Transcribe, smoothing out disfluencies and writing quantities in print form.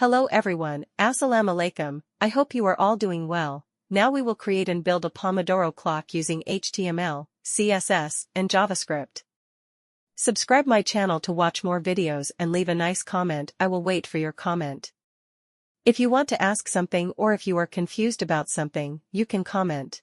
Hello everyone, Assalamu alaikum, I hope you are all doing well. Now we will create and build a Pomodoro clock using HTML, CSS, and JavaScript. Subscribe my channel to watch more videos and leave a nice comment. I will wait for your comment. If you want to ask something or if you are confused about something, you can comment.